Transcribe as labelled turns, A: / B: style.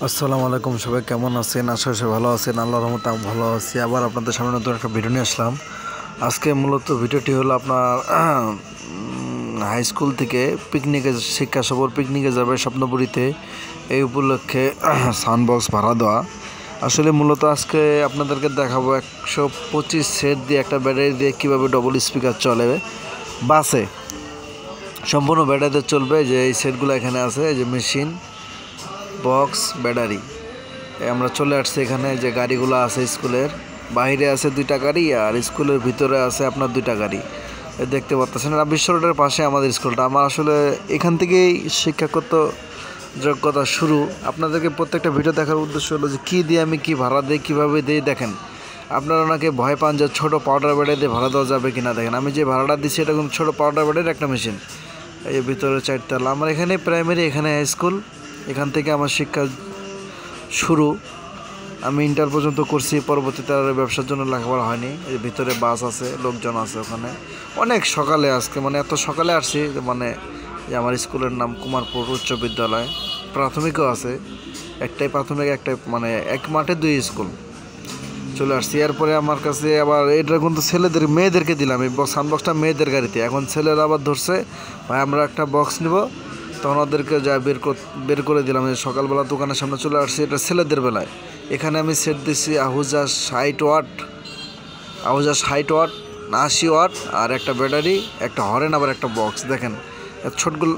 A: আসসালামু আলাইকুম, সবাই কেমন আছেন? আশা করি ভালো আছেন। আল্লাহর রহমতে আমি ভালো আছি। আবার আপনাদের সামনে নতুন একটা ভিডিও নিয়ে আসলাম। আজকে মূলত ভিডিওটি হলো আপনার হাই স্কুল থেকে পিকনিকে, শিক্ষা সফর পিকনিকে যাবে স্বপ্নপুরীতে। এই উপলক্ষে সাউন্ড বক্স ভাড়া দেওয়া। আসলে মূলত আজকে আপনাদেরকে দেখাবো 125 সেট দিয়ে একটা ব্যাটারি দিয়ে কীভাবে ডবল স্পিকার চলে বাসে। সম্পূর্ণ ব্যাটারিতে চলবে। যে এই সেটগুলো এখানে আছে, এই যে মেশিন, বক্স, ব্যাটারি। আমরা চলে আসছি এখানে। যে গাড়িগুলো আছে স্কুলের বাইরে আছে 2টা গাড়ি, আর স্কুলের ভিতরে আছে আপনার 2টা গাড়ি। দেখতে পাচ্ছেন বিশ্ব রোডের পাশে আমাদের স্কুলটা। আমার আসলে এখান থেকেই শিক্ষাগত যোগ্যতা শুরু। আপনাদেরকে প্রত্যেকটা ভিডিও দেখার উদ্দেশ্য হলো যে কী দিয়ে আমি কী ভাড়া দিই, কীভাবে দিই। দেখেন, আপনারা ওনাকে ভয় পান যে ছোটো পাউডার ব্যাটারি দিয়ে ভাড়া দেওয়া যাবে কিনা। দেখেন, আমি যে ভাড়াটা দিচ্ছি এটা কিন্তু ছোটো পাউডার ব্যাটারির একটা মেশিন। এই ভিতরে 4 তলা। আমার এখানে প্রাইমারি, এখানে হাই স্কুল। এখান থেকে আমার শিক্ষা শুরু। আমি ইন্টার পর্যন্ত করছি, পরবর্তীতে আর ব্যবসার জন্য লেখাপড়া হয়নি। এর ভিতরে বাস আছে, লোকজন আছে ওখানে। অনেক সকালে আজকে, এত সকালে আসছি যে আমার স্কুলের নাম কুমারপুর উচ্চ বিদ্যালয়। প্রাথমিকও আছে, একটাই প্রাথমিক, একটাই এক মাঠে 2 স্কুল। চলে আসছি। এরপরে আমার কাছে আবার এটা কিন্তু ছেলেদের, মেয়েদেরকে দিলাম এই সাউন্ড-বক্সটা মেয়েদের গাড়িতে। এখন ছেলেরা আবার ধরছে, ভাই আমরা একটা বক্স নিব। তখন ওদেরকে যা বের করে দিলাম। সকালবেলা দোকানের সামনে চলে আসছি, এটা ছেলেদের বেলায়। এখানে আমি সেট দিচ্ছি আহুজা 60 ওয়াট, 80 ওয়াট, আর একটা ব্যাটারি, একটা হরেন, আবার একটা বক্স। দেখেন ছোটগুলো